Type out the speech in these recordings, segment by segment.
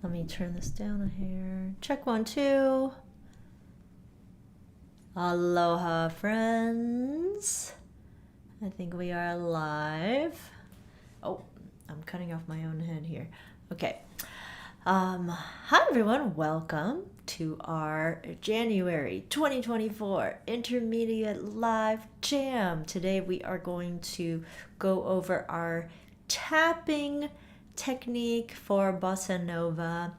Let me turn this down a hair. Check 1, 2. Aloha, friends. I think we are live. Oh, I'm cutting off my own head here. Okay. Hi, everyone. Welcome to our January 2024 Intermediate Live Jam. Today we are going to go over our tapping technique for Bossanova.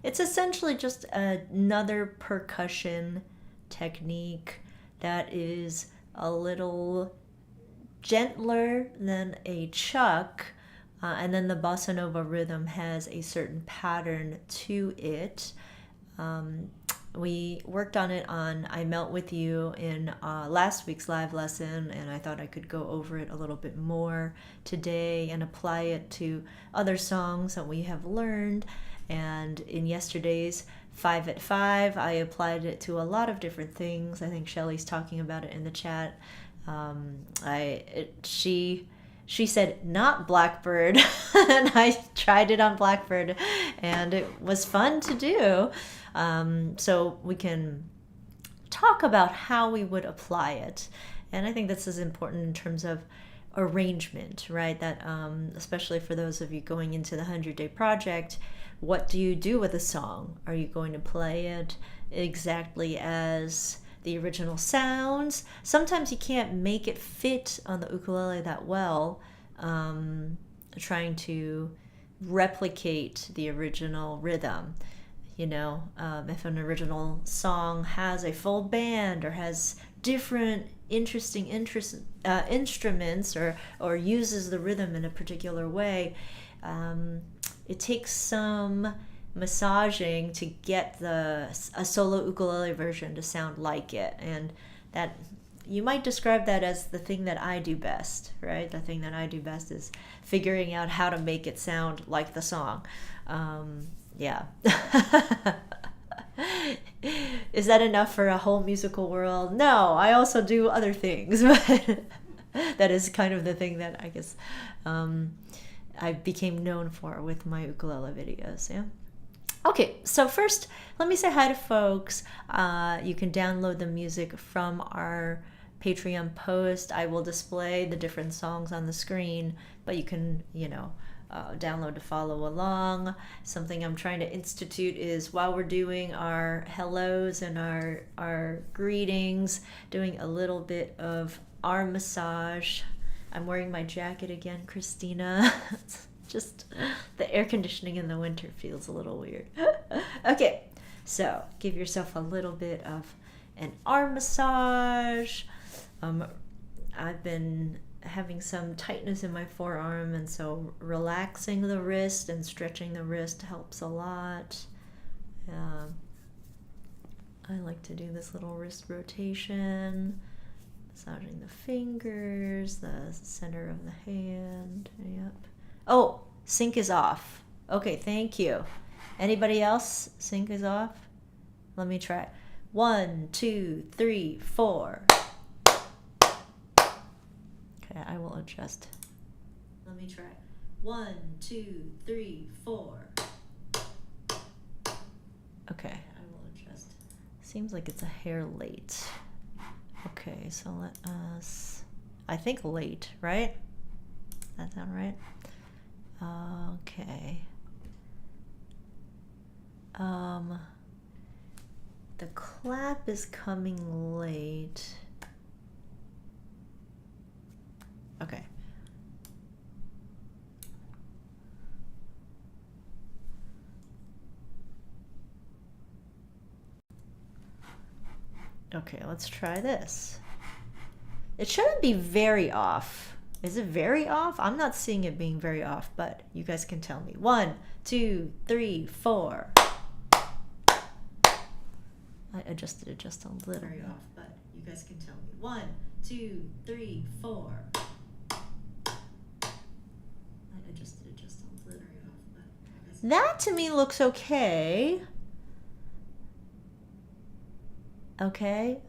It's essentially just another percussion technique that is a little gentler than a chuck, and then the Bossanova rhythm has a certain pattern to it. We worked on it on I Melt With You in last week's live lesson, and I thought I could go over it a little bit more today and apply it to other songs that we have learned. And in yesterday's 5 at 5, I applied it to a lot of different things. I think Shelly's talking about it in the chat. She said not Blackbird, and I tried it on Blackbird, and it was fun to do. So we can talk about how we would apply it. And I think this is important in terms of arrangement, right? That especially for those of you going into the 100-day project, what do you do with a song? Are you going to play it exactly as the original sounds? Sometimes you can't make it fit on the ukulele that well, trying to replicate the original rhythm. You know, if an original song has a full band or has different interesting instruments or uses the rhythm in a particular way, it takes some massaging to get a solo ukulele version to sound like it. And that you might describe that as the thing that I do best, right? The thing that I do best is figuring out how to make it sound like the song. Yeah. Is that enough for a whole musical world? No, I also do other things, but that is kind of the thing that I guess I became known for with my ukulele videos. Yeah. Okay, so first, let me say hi to folks. You can download the music from our Patreon post. I will display the different songs on the screen, but you can, download to follow along. Something I'm trying to institute is while we're doing our hellos and our greetings, doing a little bit of arm massage. I'm wearing my jacket again, Christina. Just the air conditioning in the winter feels a little weird. Okay, so give yourself a little bit of an arm massage. I've been having some tightness in my forearm, and so relaxing the wrist and stretching the wrist helps a lot. I like to do this little wrist rotation, massaging the fingers, the center of the hand. Yep. Oh, sync is off. Okay, thank you. Anybody else? Sync is off? Let me try. 1, 2, 3, 4. Okay, I will adjust. Let me try. 1, 2, 3, 4. Okay, I will adjust. Seems like it's a hair late. Okay, so let us, I think late, right? That sound right? Okay. The clap is coming late. Okay. Okay, let's try this. It shouldn't be very off. Is it very off? I'm not seeing it being very off, but you guys can tell me. 1, 2, 3, 4. I adjusted it just a little. Very off, but you guys can tell me. 1, 2, 3, 4. I adjusted it just a little. That to me looks okay. Okay.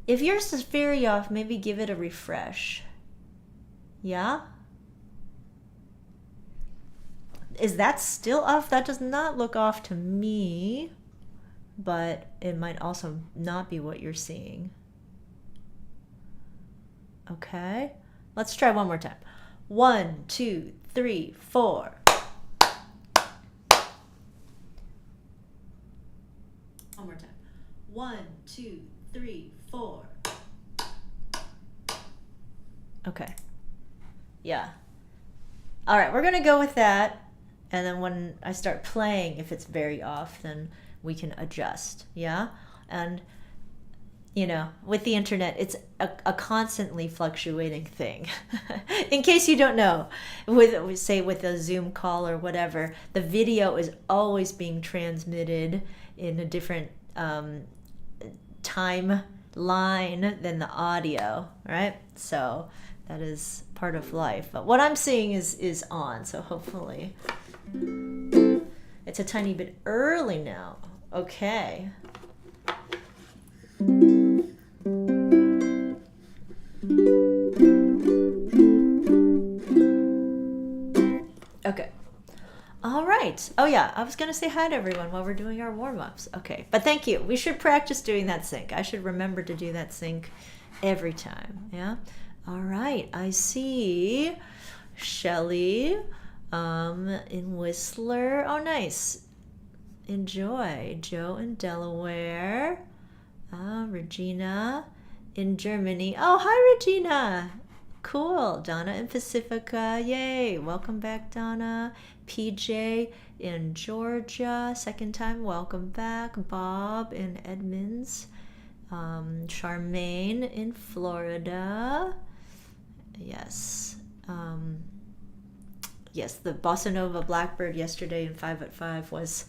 If yours is very off, maybe give it a refresh. Yeah? Is that still off? That does not look off to me, but it might also not be what you're seeing. Okay, let's try one more time. 1, 2, 3, 4. One more time. 1, 2, 3, 4. Okay. Yeah. All right, we're going to go with that. And then when I start playing, if it's very off, then we can adjust. Yeah. And, you know, with the internet, it's a constantly fluctuating thing. In case you don't know, with, say, with a Zoom call or whatever, the video is always being transmitted in a different timeline than the audio, right? So that is part of life. But what I'm seeing is on, so hopefully. It's a tiny bit early now. Okay. Okay. All right. Oh yeah, I was gonna say hi to everyone while we're doing our warm-ups. Okay, but thank you. We should practice doing that sync. I should remember to do that sync every time. Yeah. All right. I see Shelly in Whistler. Oh, nice. Enjoy. Joe in Delaware. Regina in Germany. Oh, hi, Regina. Cool. Donna in Pacifica. Yay. Welcome back, Donna. PJ in Georgia. Second time. Welcome back. Bob in Edmonds. Charmaine in Florida. Yes. Yes, the Bossanova Blackbird yesterday in 5 at 5 was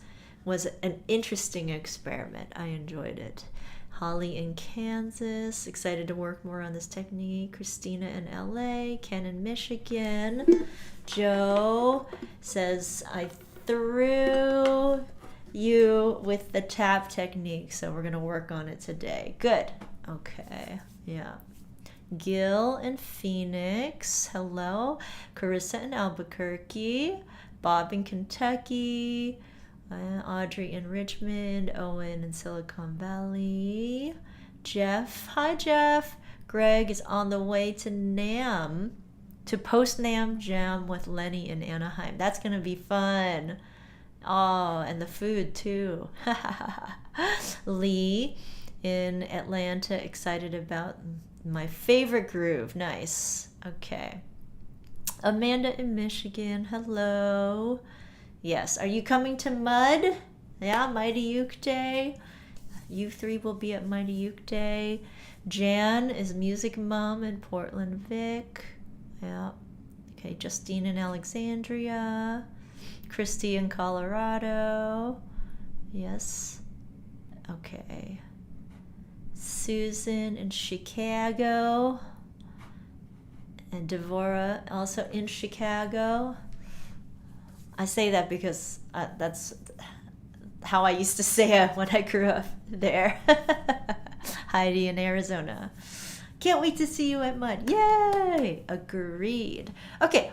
an interesting experiment. I enjoyed it. Holly in Kansas, excited to work more on this technique. Christina in LA, Ken in Michigan. Joe says, I threw you with the tap technique, so we're going to work on it today. Good. Okay. Yeah. Gil in Phoenix. Hello. Carissa in Albuquerque. Bob in Kentucky. Audrey in Richmond. Owen in Silicon Valley. Jeff. Hi, Jeff. Greg is on the way to NAM, to post NAM Jam with Lenny in Anaheim. That's going to be fun. Oh, and the food too. Lee in Atlanta, excited about my favorite groove. Nice. Okay. Amanda in Michigan. Hello. Yes. Are you coming to Mud? Yeah, Mighty Uke Day. You three will be at Mighty Uke Day. Jan is Music Mom in Portland, Vic. Yeah. Okay. Justine in Alexandria. Christy in Colorado. Yes. Okay. Susan in Chicago. And Devora also in Chicago. I say that because that's how I used to say it when I grew up there. Heidi in Arizona. Can't wait to see you at Mud. Yay! Agreed. Okay,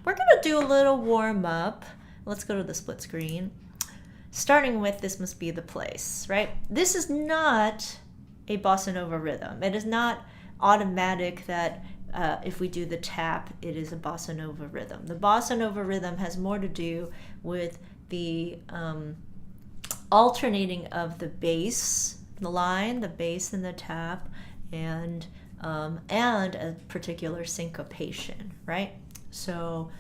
we're going to do a little warm up. Let's go to the split screen. Starting with This Must Be the Place, right? This is not a bossa nova rhythm. It is not automatic that if we do the tap, it is a bossa nova rhythm. The bossa nova rhythm has more to do with the alternating of the bass, the line, the bass and the tap, and a particular syncopation, right? So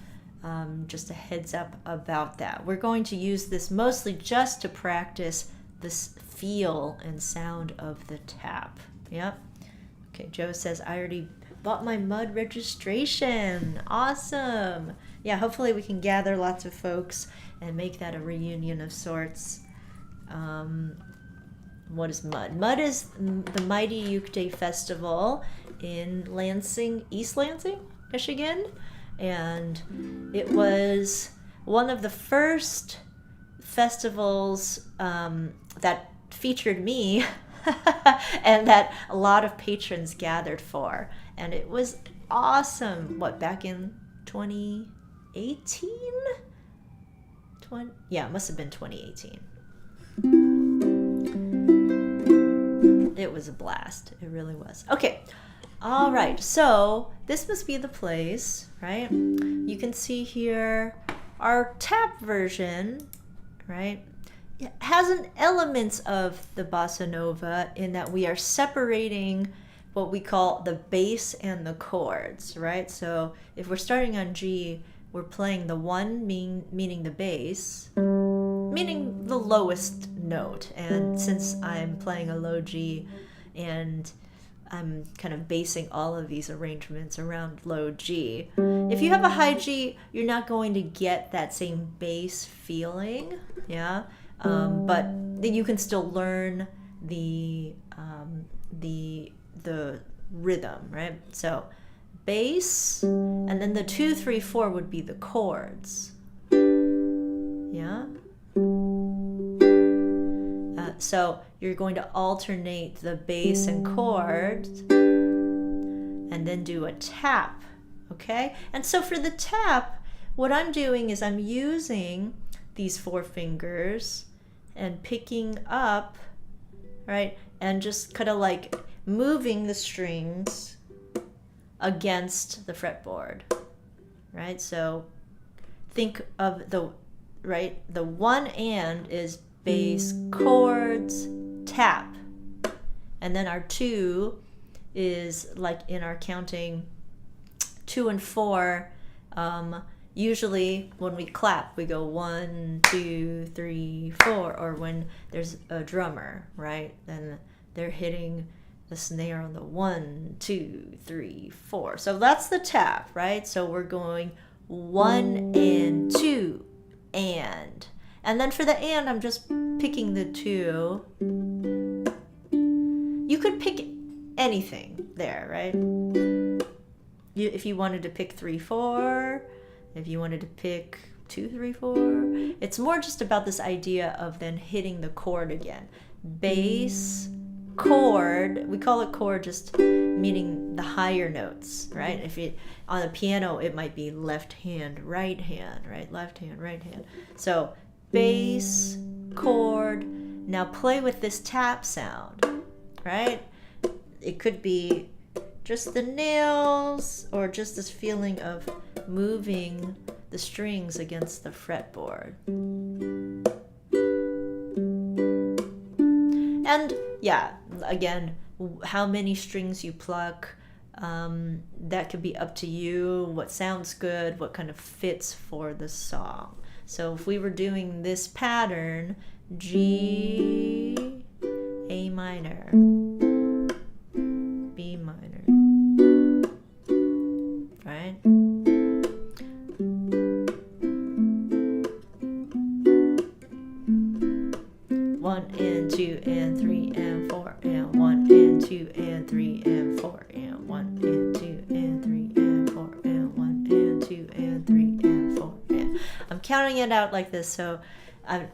just a heads up about that. We're going to use this mostly just to practice this feel and sound of the tap. Yep. Okay, Joe says, I already bought my Mud registration. Awesome. Yeah, hopefully we can gather lots of folks and make that a reunion of sorts. What is Mud? Mud is the Mighty Uke Day Festival in Lansing, East Lansing, Michigan. And it was one of the first festivals that featured me and that a lot of patrons gathered for. And it was awesome. What, back in 2018? Yeah, it must have been 2018. It was a blast. It really was. Okay. All right. So this must be the place, right? You can see here our tap version, right? It has an elements of the bossa nova in that we are separating what we call the bass and the chords, right? So if we're starting on G, we're playing the one meaning the bass, meaning the lowest note. And since I'm playing a low G and I'm kind of basing all of these arrangements around low G. If you have a high G, you're not going to get that same bass feeling, yeah? But then you can still learn the rhythm, right? So bass, and then the 2, 3, 4 would be the chords, yeah? So you're going to alternate the bass and chords and then do a tap, okay? And so for the tap, what I'm doing is I'm using these 4 fingers and picking up, right? And just kind of like moving the strings against the fretboard, right? So think of the one and is bass, chords, tap. And then our 2 is like in our counting 2 and 4. Usually when we clap, we go 1, 2, 3, 4, or when there's a drummer, right? Then they're hitting the snare on the 1, 2, 3, 4. So that's the tap, right? So we're going 1 and 2 and. And then for the and, I'm just picking the 2. You could pick anything there, right? If you wanted to pick 3, 4, if you wanted to pick 2, 3, 4. It's more just about this idea of then hitting the chord again. Bass, chord, we call it chord just meaning the higher notes, right? If it on the piano, it might be left hand, right? Left hand, right hand. So bass, chord. Now play with this tap sound, right? It could be just the nails or just this feeling of moving the strings against the fretboard. And yeah, again, how many strings you pluck, that could be up to you, what sounds good, what kind of fits for the song. So if we were doing this pattern, G, A minor, B minor, right? One and 2 and 3 and 4 and 1 and 2 and 3 and 4 and 1 and 2 and 3 and 4 and 1 and 2 and 3 and 4 and. I'm counting it out like this, so I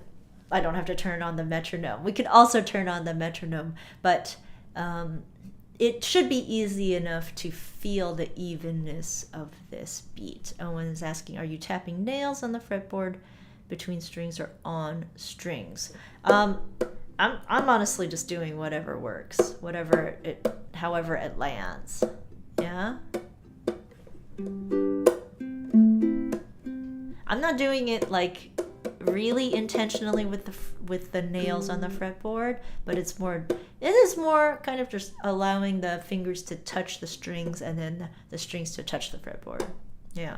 don't have to turn on the metronome. We could also turn on the metronome, but it should be easy enough to feel the evenness of this beat. Owen is asking, are you tapping nails on the fretboard between strings or on strings? I'm honestly just doing whatever works, however it lands. Yeah. I'm not doing it like really intentionally with the nails on the fretboard, but it is more kind of just allowing the fingers to touch the strings and then the strings to touch the fretboard. Yeah.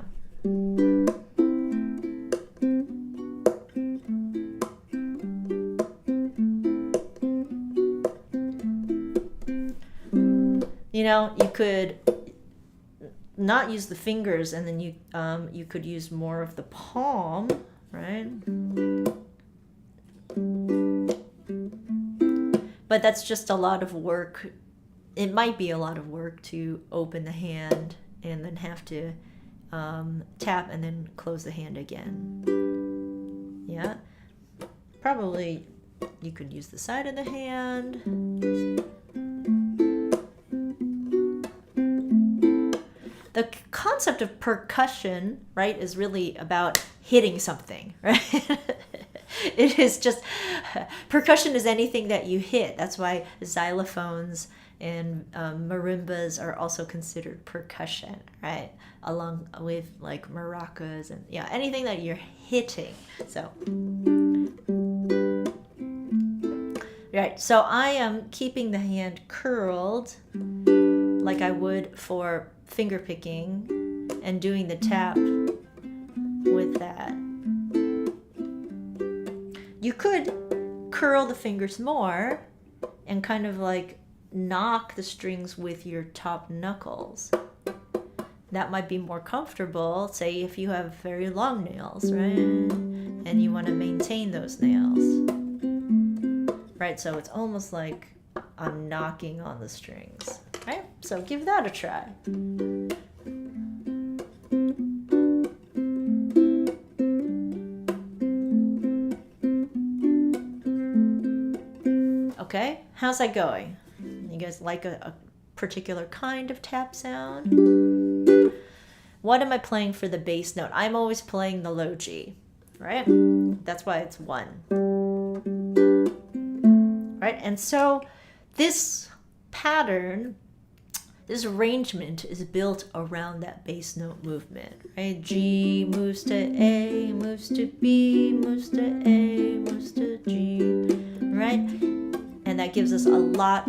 You could not use the fingers, and then you could use more of the palm, right? But that's just a lot of work. It might be a lot of work to open the hand and then have to tap and then close the hand again. Yeah. Probably you could use the side of the hand. The concept of percussion, right, is really about hitting something, right? It is just, percussion is anything that you hit. That's why xylophones and marimbas are also considered percussion, right? Along with like maracas and yeah, anything that you're hitting. So, right. So I am keeping the hand curled like I would for finger picking and doing the tap with that. You could curl the fingers more and kind of like knock the strings with your top knuckles. That might be more comfortable, say if you have very long nails, right? And you want to maintain those nails. Right, so it's almost like I'm knocking on the strings, right? So give that a try. Okay, how's that going? You guys like a particular kind of tap sound? What am I playing for the bass note? I'm always playing the low G, right? That's why it's 1. Right, and so this pattern, this arrangement is built around that bass note movement, right? G moves to A, moves to B, moves to A, moves to G, right? And that gives us a lot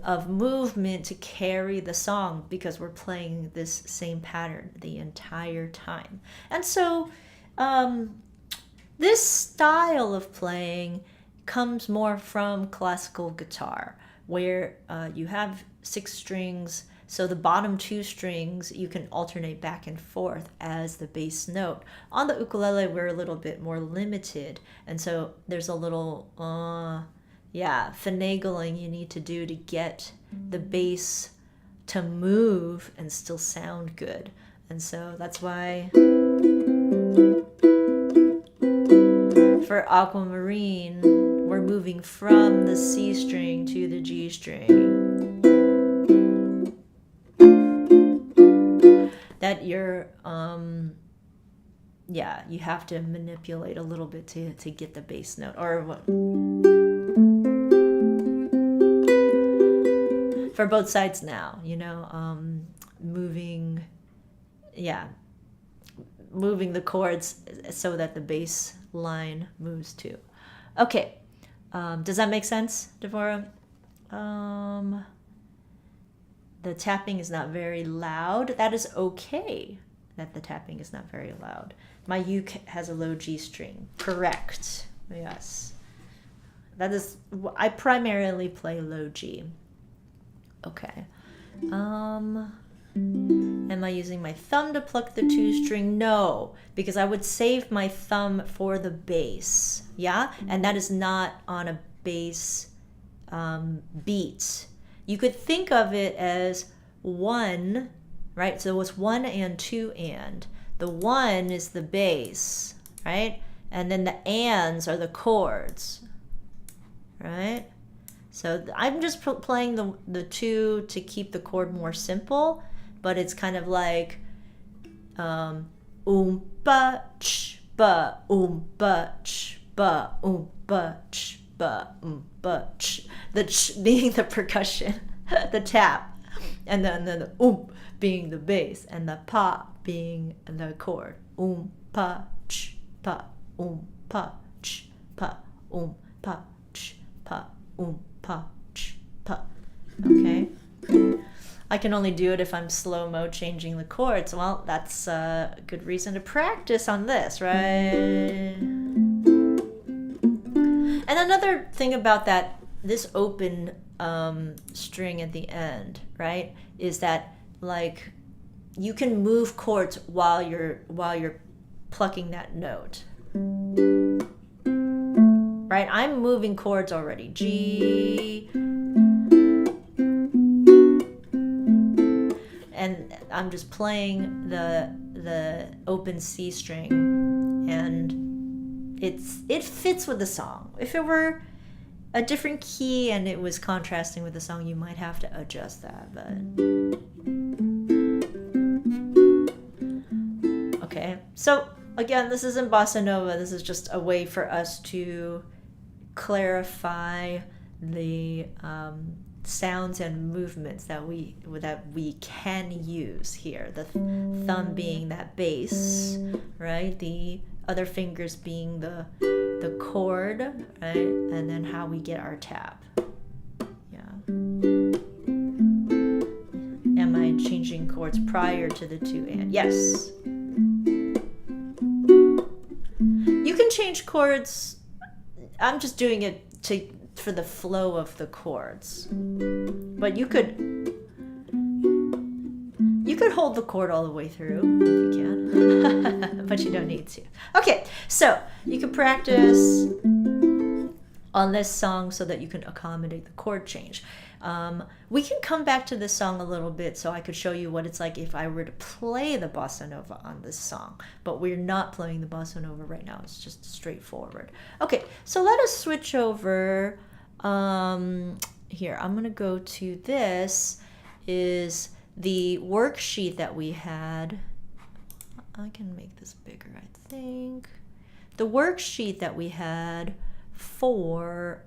of movement to carry the song because we're playing this same pattern the entire time. And so this style of playing comes more from classical guitar, where you have 6 strings, so the bottom 2 strings you can alternate back and forth as the bass note. On the ukulele we're a little bit more limited, and so there's a little finagling you need to do to get the bass to move and still sound good. And so that's why for Aquamarine we're moving from the C string to the G string. That you're you have to manipulate a little bit to get the bass note, or what, for both sides now, moving the chords so that the bass line moves too. Okay, does that make sense, Devorah? The tapping is not very loud. That is okay that the tapping is not very loud. My uke has a low G string. Correct. Yes. That is, I primarily play low G. Okay. Am I using my thumb to pluck the 2 string? No, because I would save my thumb for the bass. Yeah? And that is not on a bass beat. You could think of it as 1, right? So it's 1 and 2 and. The 1 is the bass, right? And then the ands are the chords, right? So I'm just playing the 2 to keep the chord more simple, but it's kind of like ba ch ba ba ch ba ba ch ba ch. The ch being the percussion, the tap, and then the being the bass, and the pa being the chord. Pa ch pa pa ch pa pa ch pa pa ch pa. Okay. I can only do it if I'm slow-mo changing the chords. Well, that's a good reason to practice on this, right? And another thing about this open string at the end, right, is that like you can move chords while you're plucking that note. Right? I'm moving chords already. G, and I'm just playing the open C string, and it fits with the song. If it were a different key and it was contrasting with the song, you might have to adjust that, but right? So again, this isn't bossa nova. This is just a way for us to clarify the sounds and movements that we can use here. The thumb being that bass, right? The other fingers being the chord, right? And then how we get our tap. Yeah. Am I changing chords prior to the 2 and? Yes. You can change chords. I'm just doing it for the flow of the chords. But you could hold the chord all the way through if you can. But you don't need to. Okay, so you can practice on this song so that you can accommodate the chord change. We can come back to this song a little bit so I could show you what it's like if I were to play the bossa nova on this song. But we're not playing the bossa nova right now. It's just straightforward. Okay, so let us switch over. Here, I'm going to go to this is the worksheet that we had. I can make this bigger, I think. The worksheet that we had for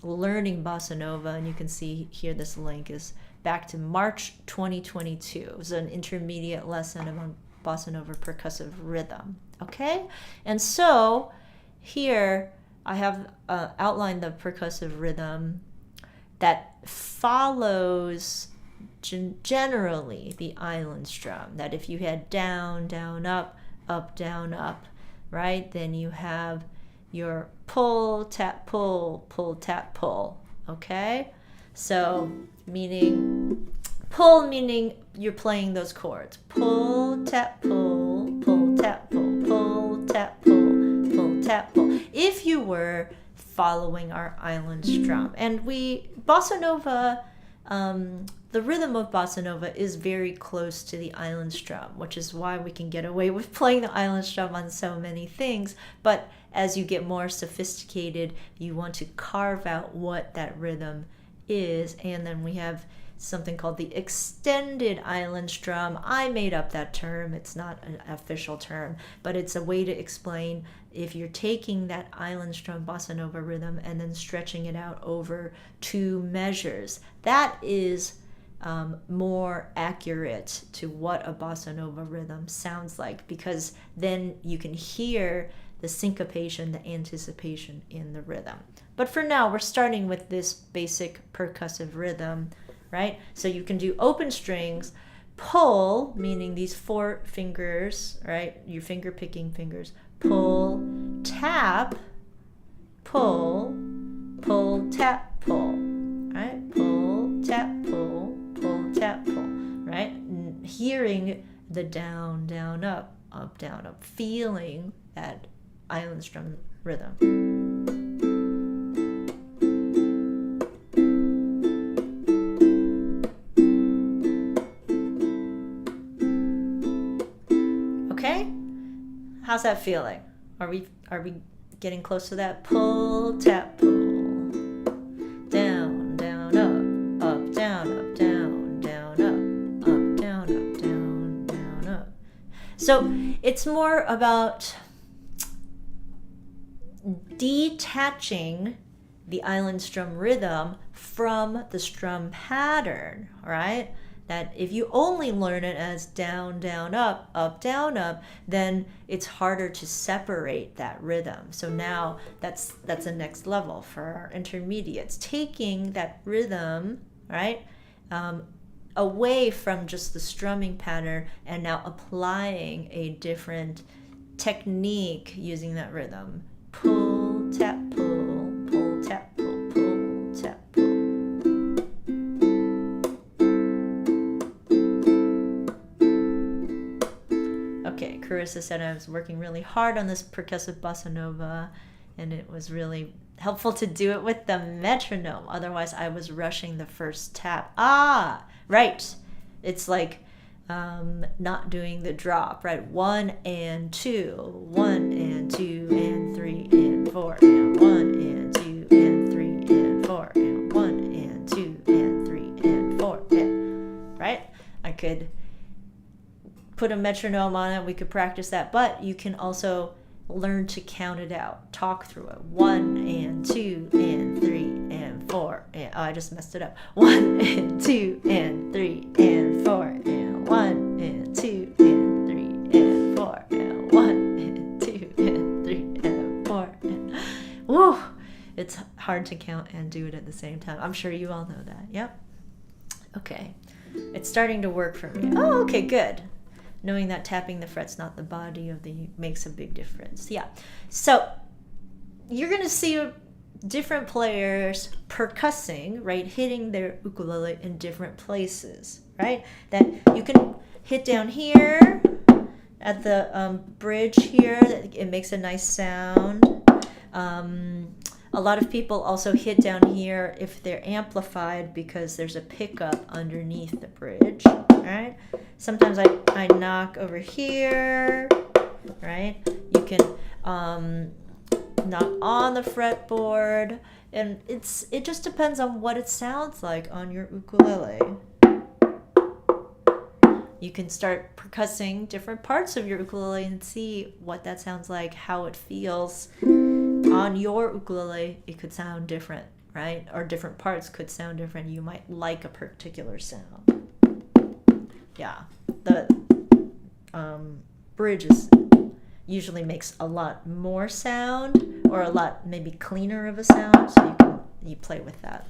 learning bossa nova, and you can see here this link is back to March 2022. It was an intermediate lesson on bossa nova percussive rhythm. Okay, and so here I have outlined the percussive rhythm that follows generally the island strum. That if you had down, down, up, down, up, right? Then you have your pull, tap, pull, tap, pull. Okay? So meaning pull meaning you're playing those chords. Pull, tap, pull, tap, pull, tap, pull, tap, pull. If you were following our island strum. And bossa nova, the rhythm of bossa nova is very close to the island strum, which is why we can get away with playing the island strum on so many things. But as you get more sophisticated, you want to carve out what that rhythm is. And then we have something called the extended island strum. I made up that term. It's not an official term, but it's a way to explain if you're taking that island strum bossa nova rhythm and then stretching it out over 2 measures. That is more accurate to what a bossa nova rhythm sounds like, because then you can hear the syncopation, the anticipation in the rhythm. But for now, we're starting with this basic percussive rhythm, right? So you can do open strings, pull, meaning these 4 fingers, right? Your finger picking fingers. Pull, tap, pull, tap, pull, right? Pull, tap, pull, tap, pull, right? And hearing the down, down, up, down, up, feeling that island strum rhythm. Okay? How's that feeling? Are we getting close to that? Pull, tap, pull. Down, down, up, down, up, down, down, up, down, up, down, down, up. So it's more about detaching the island strum rhythm from the strum pattern, right? That if you only learn it as down, down, up, down, up, then it's harder to separate that rhythm. So now that's the next level for our intermediates, taking that rhythm, right, away from just the strumming pattern and now applying a different technique using that rhythm. Pull, tap, pull, tap, pull, tap, pull. Okay, Carissa said I was working really hard on this percussive bossa nova, and it was really helpful to do it with the metronome. Otherwise, I was rushing the first tap. Ah, right. It's like not doing the drop, right? 1 and 2, 1 and 2 and 3 and 4, and 1 and 2 and 3 and 4, and 1 and 2 and 3 and 4, and, right? I could put a metronome on it, we could practice that, but you can also learn to count it out, talk through it. 1 and 2 and 3 and 4 and oh, I just messed it up. 1 and 2 and 3 and 4 and 1 and 2 and 3 and 4 and 1 and 2 and 3 and 4 and woo! It's hard to count and do it at the same time. I'm sure you all know that. Yep. Okay. It's starting to work for me. Oh, okay, good. Knowing that tapping the frets, not the body of the, makes a big difference. Yeah. So you're going to see different players percussing, right? Hitting their ukulele in different places, right? That you can hit down here at the bridge here. It makes a nice sound. A lot of people also hit down here if they're amplified because there's a pickup underneath the bridge, right? Sometimes I knock over here, right? You can knock on the fretboard, and it just depends on what it sounds like on your ukulele. You can start percussing different parts of your ukulele and see what that sounds like, how it feels. On your ukulele, it could sound different, right? Or different parts could sound different. You might like a particular sound. Yeah, the bridge usually makes a lot more sound, or a lot maybe cleaner of a sound, so you play with that.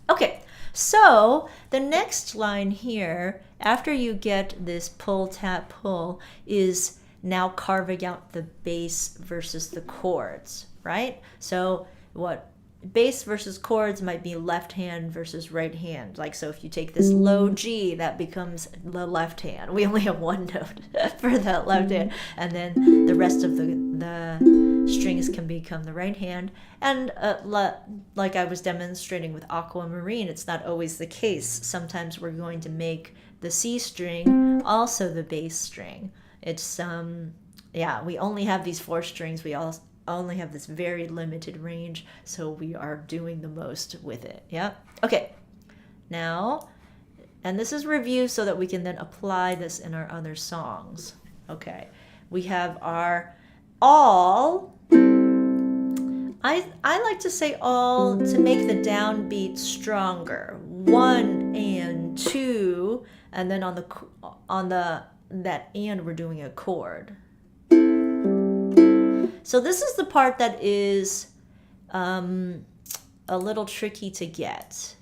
Okay, so the next line here, after you get this pull, tap, pull, is now carving out the bass versus the chords, right? So what bass versus chords might be left hand versus right hand. Like, so if you take this low G, that becomes the left hand. We only have one note for that left hand. And then the rest of the strings can become the right hand. And like I was demonstrating with aquamarine, it's not always the case. Sometimes we're going to make the C string also the bass string. It's, yeah, we only have these 4 strings. We only have this very limited range, so we are doing the most with it. Yeah. Okay. Now, and this is review so that we can then apply this in our other songs. Okay. We have our all. I like to say all to make the downbeat stronger. 1 and 2, and then on that and we're doing a chord. So this is the part that is a little tricky to get.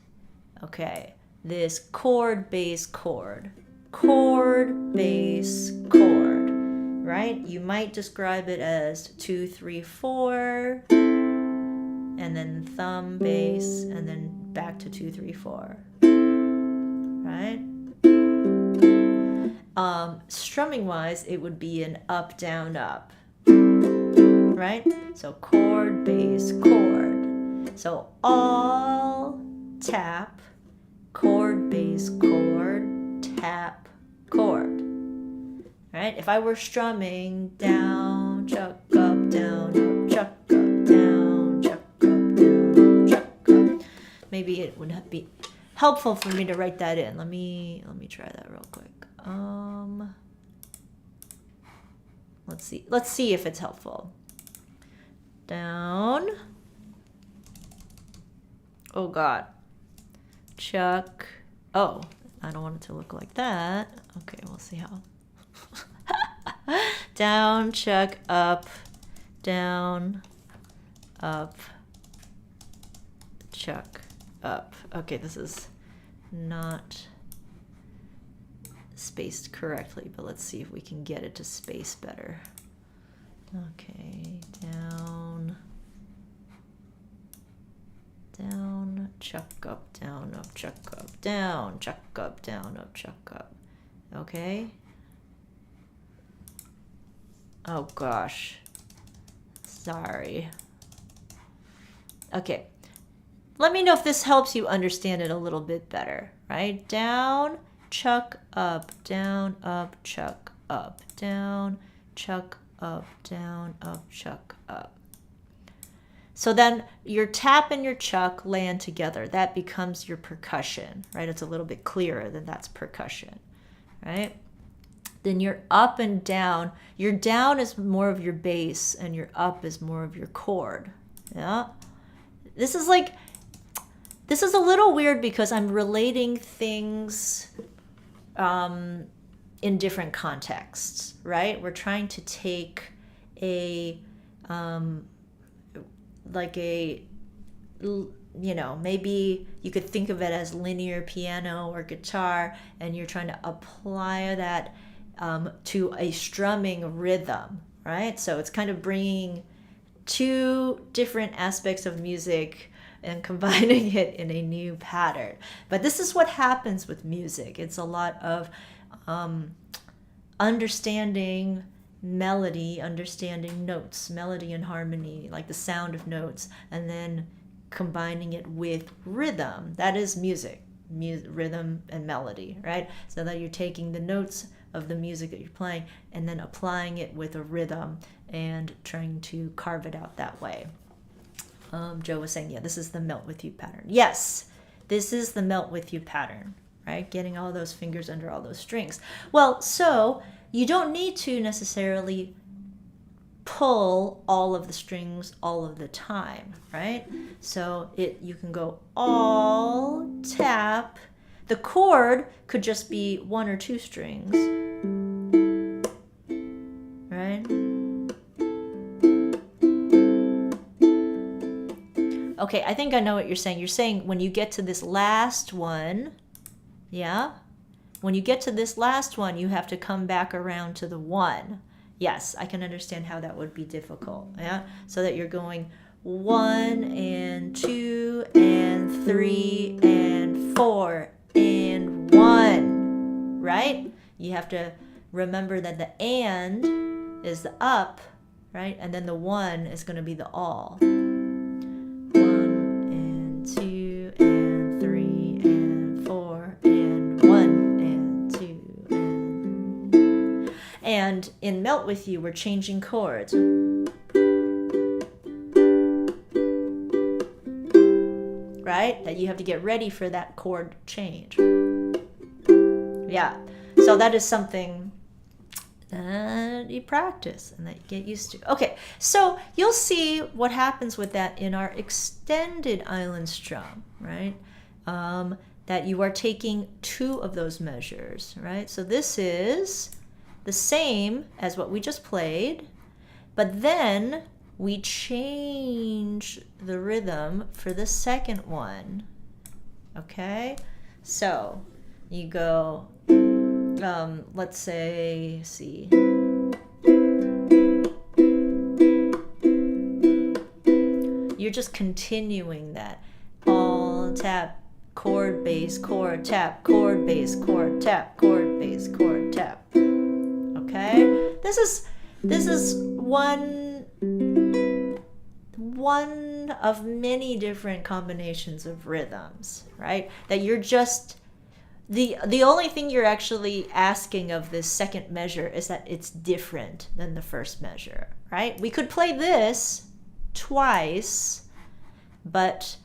Okay, this chord, bass, chord. Chord, bass, chord, right? You might describe it as 2, 3, 4, and then thumb, bass, and then back to 2, 3, 4, right? Strumming wise, it would be an up, down, up, right? So chord, bass, chord. So all, tap, chord, bass, chord, tap, chord, right? If I were strumming down, chuck, up, down, up, chuck, up, down, chuck, up, down, chuck, up. Maybe it would be helpful for me to write that in. Let me try that real quick. Let's see if it's helpful. Down. Oh God. Chuck. Oh, I don't want it to look like that. Okay, we'll see how. Down, chuck, up, down, up, chuck, up. Okay, this is not spaced correctly, but let's see if we can get it to space better. Okay, down, down, chuck up, down, up, chuck up, down, chuck up, down, up, chuck up. Okay. Oh gosh. Sorry. Okay. Let me know if this helps you understand it a little bit better, right? Down, chuck, up, chuck, up, down, chuck, up, down, up, chuck, up. So then your tap and your chuck land together. That becomes your percussion, right? It's a little bit clearer that that's percussion, right? then your up and down, your down is more of your bass and your up is more of your chord. Yeah. This is a little weird because I'm relating things in different contexts, right? We're trying to take a maybe you could think of it as linear piano or guitar, and you're trying to apply that to a strumming rhythm, right? So it's kind of bringing two different aspects of music and combining it in a new pattern. But this is what happens with music. It's a lot of understanding melody, understanding notes, melody and harmony, like the sound of notes, and then combining it with rhythm. That is music, rhythm and melody, right? So that you're taking the notes of the music that you're playing and then applying it with a rhythm and trying to carve it out that way. Joe was saying, yeah, this is the melt with you pattern. Yes, this is the melt with you pattern, right? Getting all those fingers under all those strings. Well, so you don't need to necessarily pull all of the strings all of the time, right? So you can go all, tap. The chord could just be one or two strings, right? Okay, I think I know what you're saying. You're saying when you get to this last one, yeah? When you get to this last one, you have to come back around to the one. Yes, I can understand how that would be difficult, yeah? So that you're going 1 and 2 and 3 and 4 and 1, right? You have to remember that the and is the up, right? And then the 1 is going to be the all. 1 and 2 and 3 and 4 and 1 and 2 and in Melt With You, we're changing chords. Right? That you have to get ready for that chord change. Yeah. So that is something that you practice and that you get used to. Okay. So you'll see what happens with that in our extended island strum, right? That you are taking two of those measures, right? So this is the same as what we just played, but then we change the rhythm for the second one. Okay, so you go, let's say, see. You're just continuing that. All, tap, chord, bass, chord, tap, chord, bass, chord, tap, chord, bass, chord, tap. Okay, this is one of many different combinations of rhythms, right? That you're just the only thing you're actually asking of this second measure is that it's different than the first measure, right? We could play this twice, but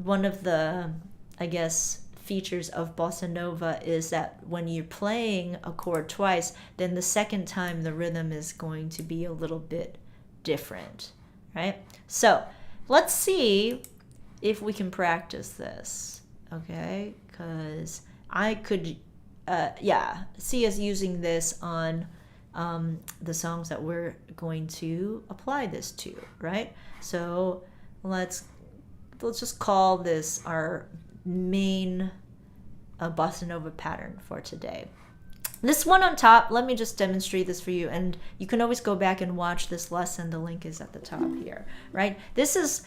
one of the, I guess, features of Bossanova is that when you're playing a chord twice, then the second time the rhythm is going to be a little bit different, right? So let's see if we can practice this, okay? Because I could, see us using this on the songs that we're going to apply this to, right? So let's just call this our main Bossanova pattern for today. This one on top, let me just demonstrate this for you, and you can always go back and watch this lesson. The link is at the top here, right? This is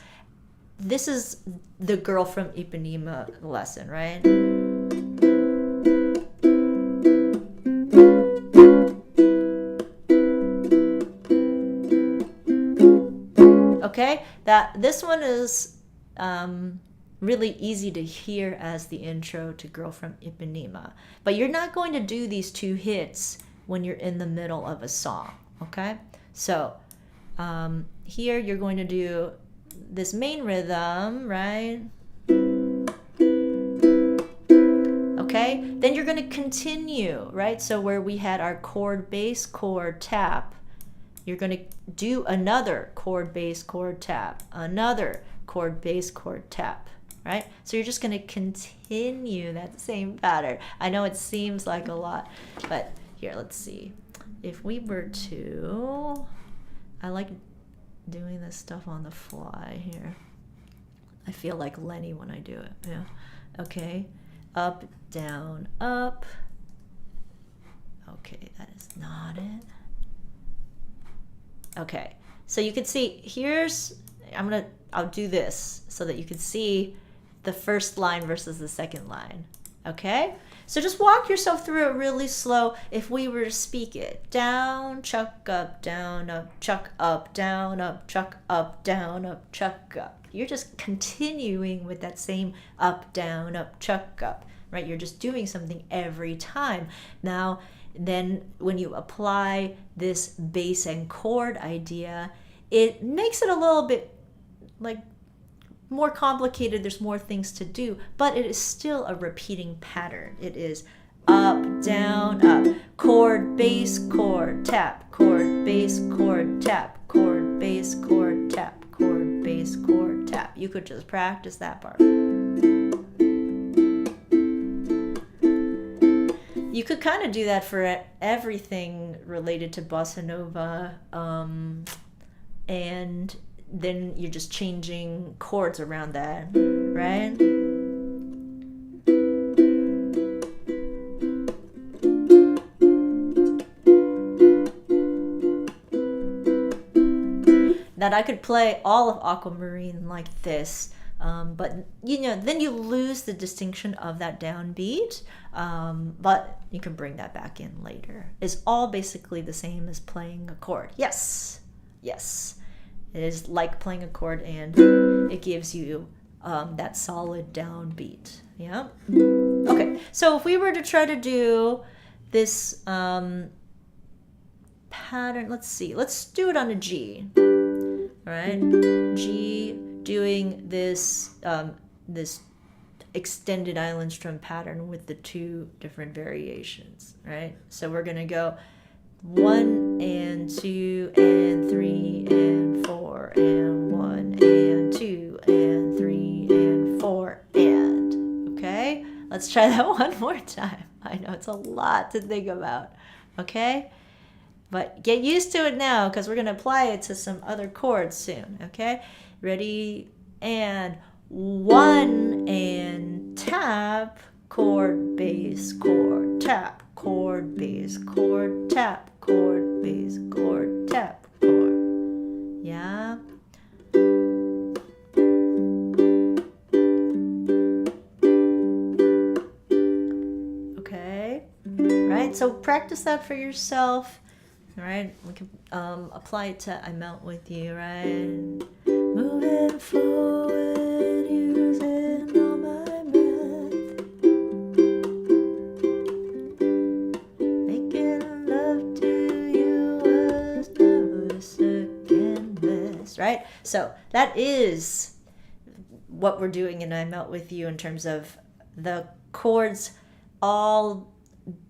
the Girl from Ipanema lesson, right? Okay, this one is really easy to hear as the intro to Girl from Ipanema. But you're not going to do these two hits when you're in the middle of a song, okay? So here you're going to do this main rhythm, right? Okay, Okay, then you're going to continue, right? So where we had our chord, bass, chord, tap, you're going to do another chord, bass, chord, tap, another chord, bass, chord, tap, right? So you're just going to continue that same pattern. I know it seems like a lot, but here, let's see. If we were to, I like doing this stuff on the fly here. I feel like Lenny when I do it. Yeah. Okay. Up, down, up. Okay, that is not it. Okay. So you can see here's, I'll do this so that you can see the first line versus the second line. Okay? So just walk yourself through it really slow. If we were to speak it, down, chuck, up, chuck, up, down, chuck, up, chuck, up. You're just continuing with that same up, chuck, up, right? You're just doing something every time. Now, then when you apply this bass and chord idea, it makes it a little bit like more complicated. There's more things to do, but it is still a repeating pattern. It is up, down, up, chord, bass, chord, tap, chord, bass, chord, tap, chord, bass, chord, tap, chord, bass, chord, tap. You could just practice that part. You could kind of do that for everything related to Bossanova, and then you're just changing chords around that, right? That I could play all of Aquamarine like this, but then you lose the distinction of that downbeat, but you can bring that back in later. It's all basically the same as playing a chord. Yes, yes. It is like playing a chord, and it gives you that solid downbeat. Yeah. Okay. So if we were to try to do this pattern, let's see. Let's do it on a G. All right. G, doing this this extended island strum pattern with the two different variations. Right. So we're gonna go 1 and 2 and 3 and 4 and 1 and 2 and 3 and 4 and. Okay? Let's try that one more time. I know it's a lot to think about. Okay? But get used to it now because we're going to apply it to some other chords soon. Okay? Ready? And 1 and tap, chord, bass, chord, tap, chord, bass, chord, tap, chord, bass, chord, tap, chord. Yeah. Okay. Right. So practice that for yourself. All right. We can apply it to "I Melt with You." Right. Moving forward, using all my breath. Right? So that is what we're doing in "I Melt With You" in terms of the chords all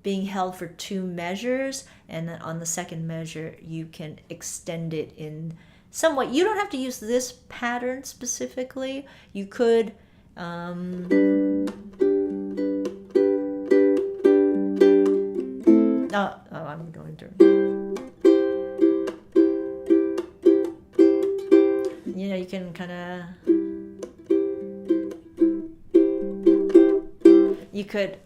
being held for 2 measures, and then on the second measure you can extend it in somewhat. You don't have to use this pattern specifically. You could I'm going to, you can kind of, you could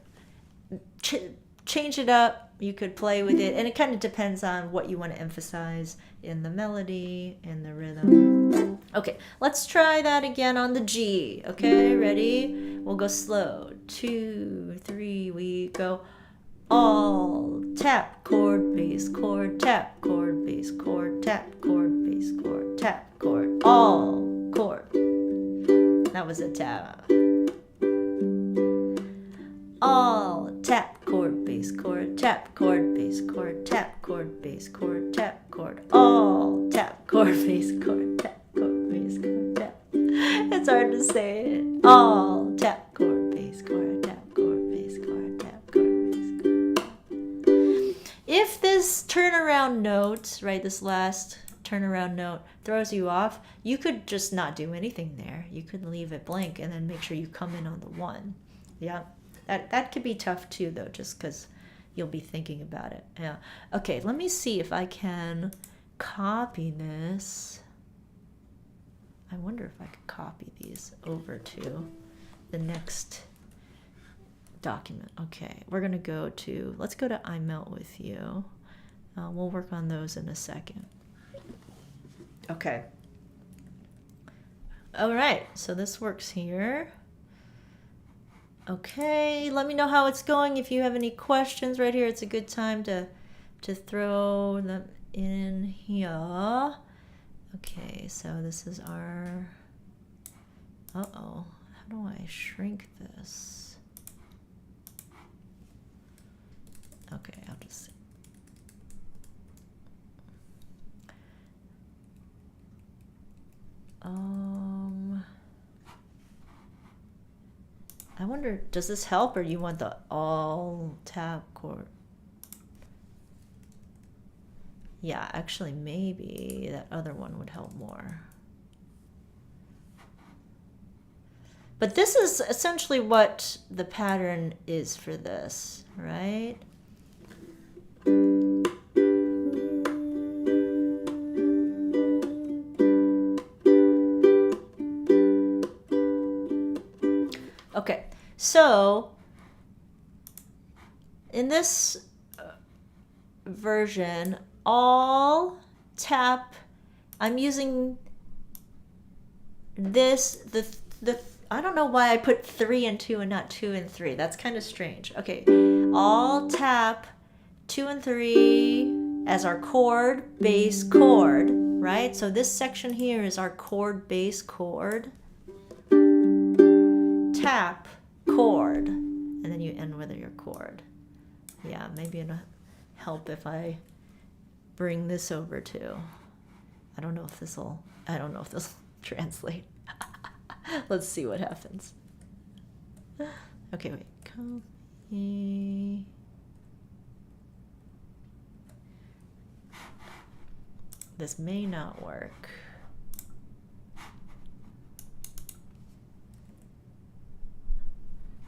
change it up, you could play with it, and it kind of depends on what you want to emphasize in the melody and the rhythm. Okay, let's try that again on the G. Okay, ready? We'll go slow. 2, 3, we go. All, tap, chord, bass, chord, tap, chord, bass, chord, tap, chord, bass, chord, tap, chord, all, chord. That was a tap. All, tap, chord, bass, chord, tap, chord, bass, chord, tap, chord, bass, chord, tap, chord, all, tap, chord, bass, chord, tap, chord, bass, chord, tap. It's hard to say it. All, tap, chord, bass, chord, tap, chord, bass, chord, turnaround note, right? This last turnaround note throws you off. You could just not do anything there. You could leave it blank and then make sure you come in on the 1. Yeah, that could be tough too, though, just because you'll be thinking about it. Yeah. Okay, let me see if I can copy this. I wonder if I could copy these over to the next document. Okay, we're gonna go to, let's go to I Melt With You. We'll work on those in a second. Okay. All right, so this works here. Okay, let me know how it's going. If you have any questions right here, it's a good time to throw them in here. Okay, so this is our, uh-oh, how do I shrink this? Okay, I'll just, I wonder, does this help, or you want the all tab chord? Yeah, actually, maybe that other one would help more. But this is essentially what the pattern is for this, right? Okay, so in this version, all tap, I'm using this, I don't know why I put 3 and 2 and not 2 and 3. That's kind of strange. Okay, all tap 2 and 3 as our chord, bass, chord, right? So this section here is our chord, bass, chord. Tap, chord, and then you end with your chord. Yeah, maybe it'll help if I bring this over too. I don't know if this will translate. Let's see what happens. Okay, wait. Copy. This may not work.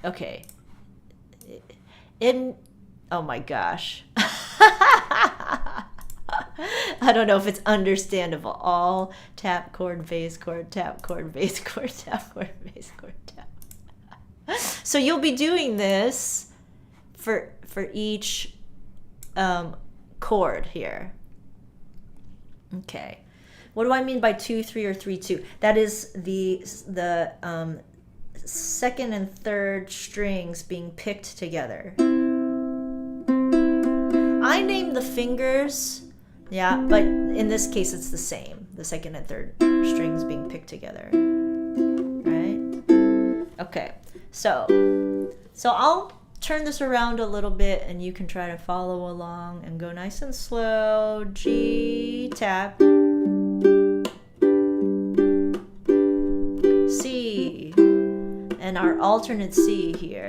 Okay. Oh my gosh. I don't know if it's understandable. All tap, chord, bass, chord, tap, chord, bass, chord, tap, chord, bass, chord, tap. So you'll be doing this for each chord here. Okay. What do I mean by 2, 3, or 3, 2? That is the second and third strings being picked together. I named the fingers, yeah, but in this case it's the same. The second and third strings being picked together, right? Okay, so I'll turn this around a little bit and you can try to follow along and go nice and slow. G, tap, C, and our alternate C here.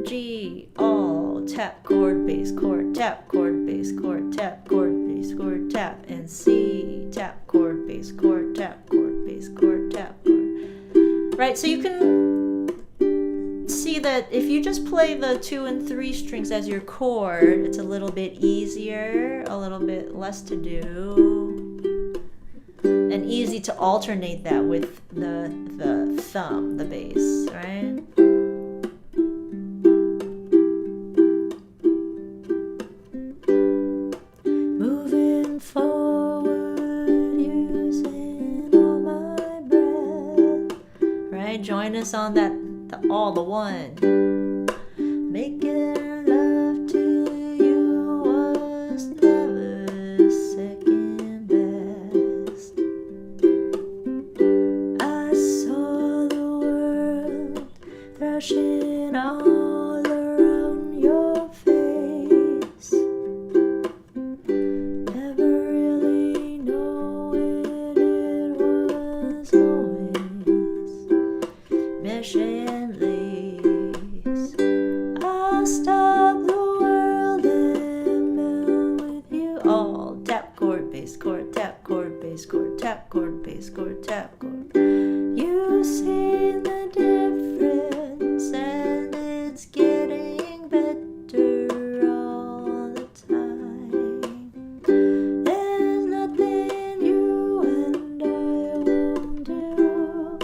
G, all, tap, chord, bass, chord, tap, chord, bass, chord, tap, chord, bass, chord, tap, and C, tap, chord, bass, chord, tap, chord, bass, chord, tap, chord. Right, so you can see that if you just play the 2 and 3 strings as your chord, it's a little bit easier, a little bit less to do, and easy to alternate that with the thumb, the bass, right? Moving forward, using all my breath, right? Join us on that, the 1. Making love to you was never second best. I saw the world thrashing all around your face, never really knowing it was always mesh and lace. chord, tap chord, bass chord, tap chord, bass chord, tap chord. You see the difference, and it's getting better all the time. There's nothing you and I won't do.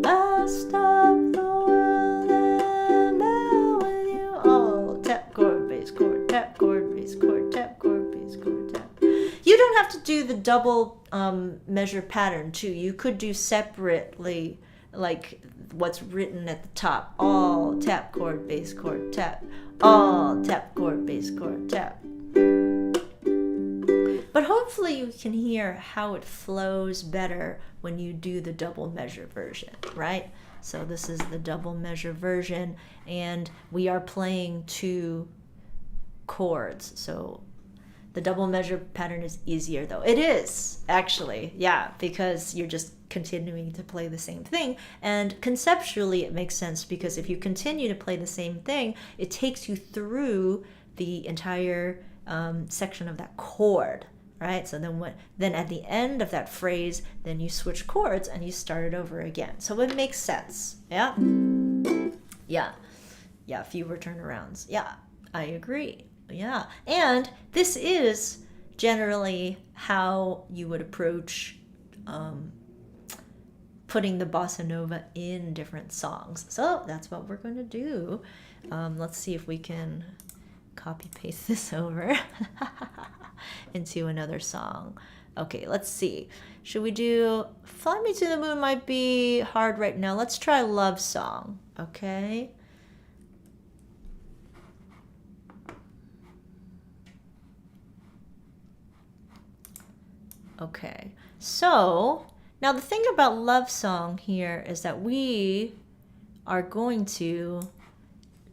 I'll stop the world and melt with you all. Tap chord, bass chord, tap chord, bass chord, tap chord, bass chord, tap. You don't have to do the double measure pattern too. You could do separately, like what's written at the top. All tap chord, bass chord, tap. All tap chord, bass chord, tap. But hopefully you can hear how it flows better when you do the double measure version, right? So this is the double measure version, and we are playing 2 chords. So the double measure pattern is easier though. It is, actually, yeah, because you're just continuing to play the same thing. And conceptually it makes sense, because if you continue to play the same thing, it takes you through the entire section of that chord, right? So then at the end of that phrase, then you switch chords and you start it over again. So it makes sense, yeah? Yeah, fewer turnarounds. Yeah, I agree. Yeah, and this is generally how you would approach putting the bossa nova in different songs. So that's what we're going to do. Let's see if we can copy paste this over into another song. Okay, let's see. Should we do Fly Me to the Moon? Might be hard right now. Let's try Lovesong, okay? Okay, so now the thing about Lovesong here is that we are going to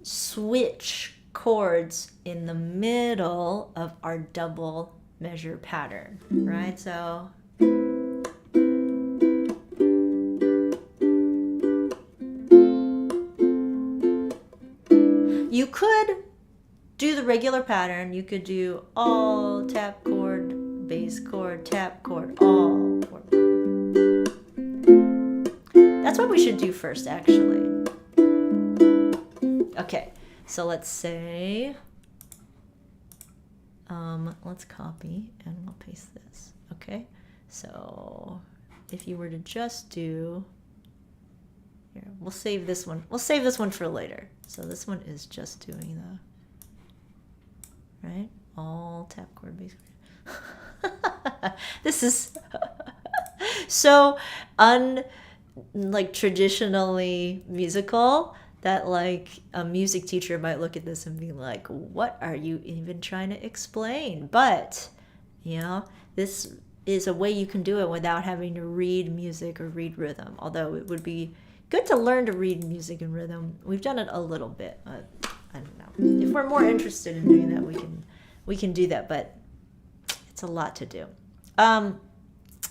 switch chords in the middle of our double measure pattern, right? So you could do the regular pattern. You could do all tap chord, bass chord, tap chord, all chord. That's what we should do first, actually. Okay, so let's say, let's copy and we'll paste this. Okay, so if you were to just do, here, we'll save this one. We'll save this one for later. So this one is just doing the, right? All tap chord, bass chord. This is so like traditionally musical that like a music teacher might look at this and be like, what are you even trying to explain? But you know, this is a way you can do it without having to read music or read rhythm, although it would be good to learn to read music and rhythm. We've done it a little bit, but I don't know. If we're more interested in doing that, we can do that, but it's a lot to do.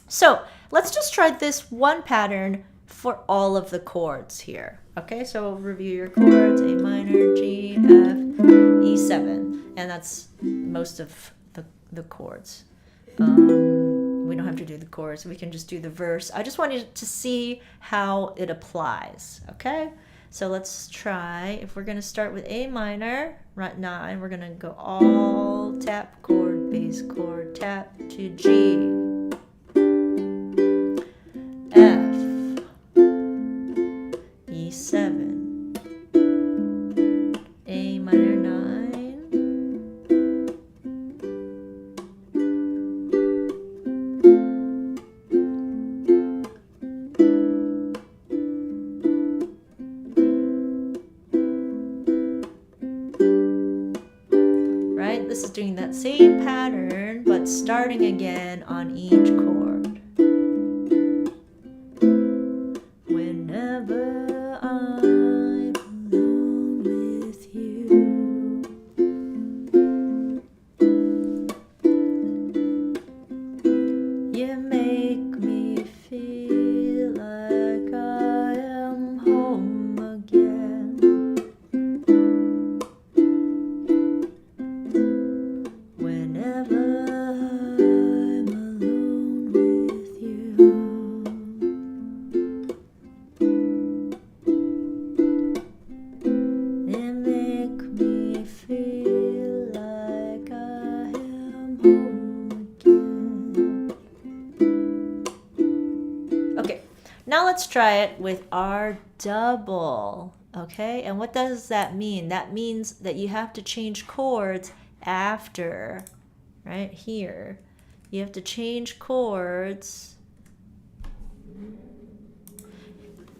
So let's just try this one pattern for all of the chords here. Okay, so review your chords: A minor, G, F, E7, and that's most of the chords. We don't have to do the chorus. We can just do the verse. I just wanted to see how it applies. Okay, so let's try. If we're going to start with A minor, right, 9, we're going to go all tap chord, bass chord, tap to G, F, E7, A minor 9, right? This is doing that same pattern, but starting again on each chord. Whenever I'm alone with you, you make me feel like I am home again. let's try it with our double. Okay, and what does that mean? That means that you have to change chords after, right here. You have to change chords.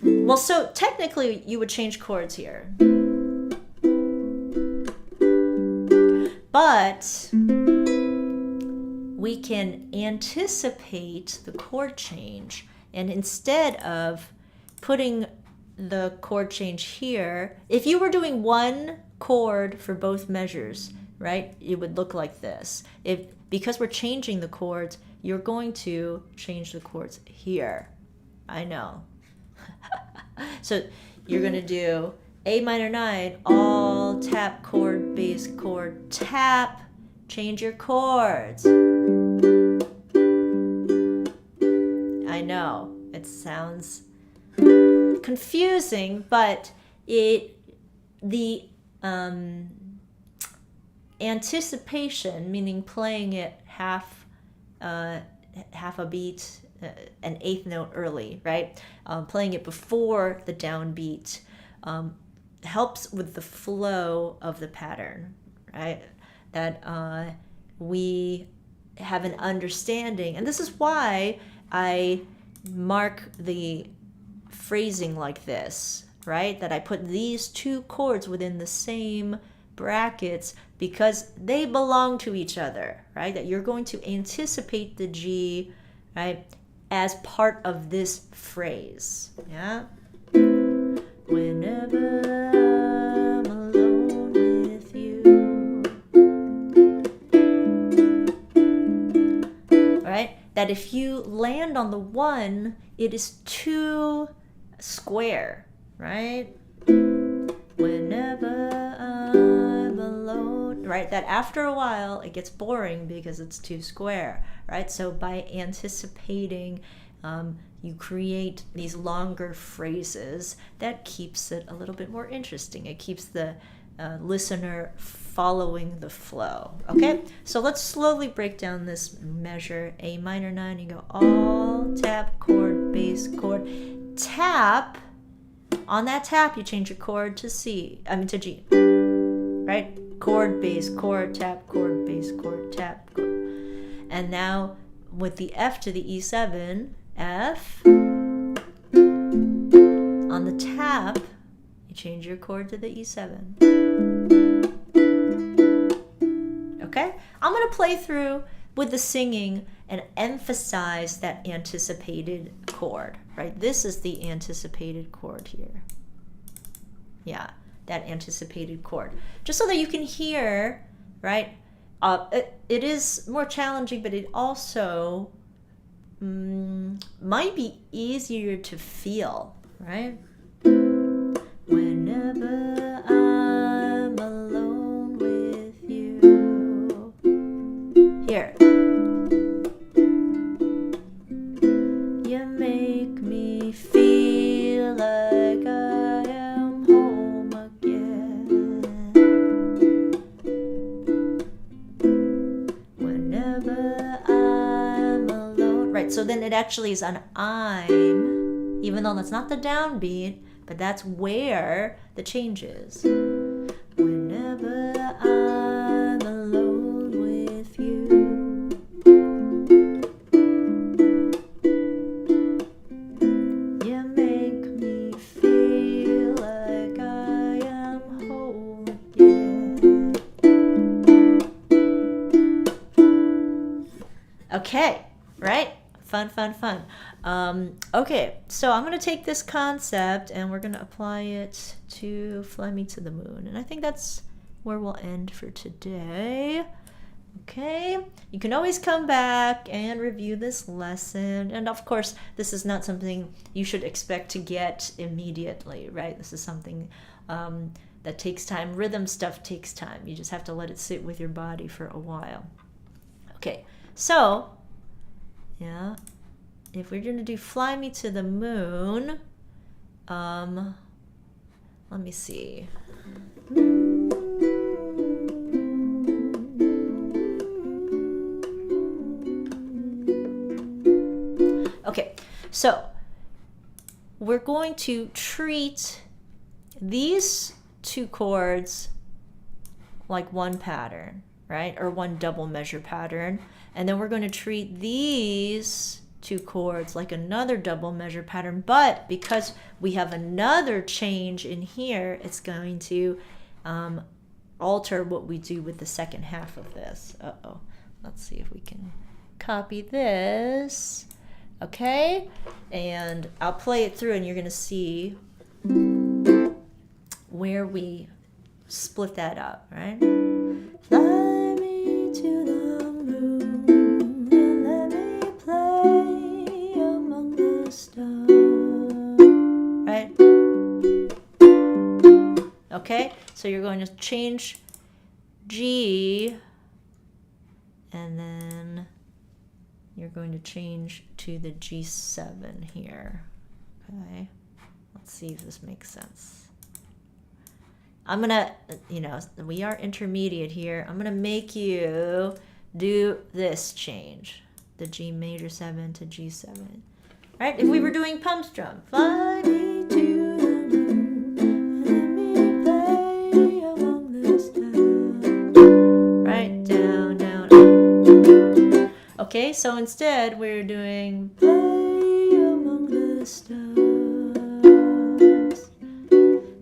Well, so technically you would change chords here. But we can anticipate the chord change, and instead of putting the chord change here, if you were doing one chord for both measures, right, it would look like this. Because we're changing the chords, you're going to change the chords here. I know. So you're going to do A minor 9, all, tap, chord, bass, chord, tap, change your chords. I know, it sounds confusing, but the anticipation, meaning playing it half a beat, an eighth note early, right? Playing it before the downbeat helps with the flow of the pattern, right? That we have an understanding, and this is why I mark the phrasing like this, right? That I put these two chords within the same brackets because they belong to each other, right? That you're going to anticipate the G, right, as part of this phrase. Yeah. Whenever I'm alone with you. Right? That if you land on the one, it is too square, right? Whenever I'm alone, right? That after a while it gets boring because it's too square, right? So by anticipating, you create these longer phrases that keeps it a little bit more interesting. It keeps the listener following the flow. Okay, so let's slowly break down this measure. A minor 9, you go all, tap, chord, bass, chord, tap. On that tap, you change your chord to to G, right? Chord, bass, chord, tap, chord, bass, chord, tap, chord. And now with the F to the E7, F. On the tap, you change your chord to the E7. Okay? I'm going to play through with the singing and emphasize that anticipated chord, right? This is the anticipated chord here. Yeah, that anticipated chord. Just so that you can hear, right? It is more challenging, but it also might be easier to feel, right? Whenever I'm alone with you. Here. You make me feel like I am home again. Whenever I'm alone. Right, so then it actually is an I'm, even though that's not the downbeat, but that's where the change is. Whenever I'm alone with you. You make me feel like I am whole again. Okay, right? Fun, fun, fun. Okay, so I'm going to take this concept and we're going to apply it to Fly Me to the Moon. And I think that's where we'll end for today. Okay, you can always come back and review this lesson. And of course, this is not something you should expect to get immediately, right? This is something that takes time. Rhythm stuff takes time. You just have to let it sit with your body for a while. Okay, so yeah, if we're going to do Fly Me to the Moon, let me see. Okay, so we're going to treat these two chords like one pattern, right? Or one double measure pattern. And then we're going to treat these two chords like another double measure pattern. But because we have another change in here, it's going to alter what we do with the second half of this. Uh-oh. Let's see if we can copy this. Okay, and I'll play it through and you're going to see where we split that up, right? Fly me to the moon and let me play among the stars, right? Okay, so you're going to change G and then you're going to change to the G7 here. Okay, let's see if this makes sense. I'm gonna, we are intermediate here. I'm gonna make you do this change, the G major 7 to G7. Right? If we were doing pump strum, fly me to the moon and let me play among the stars. Right? Down, down, up. Okay, so instead we're doing play among the stars.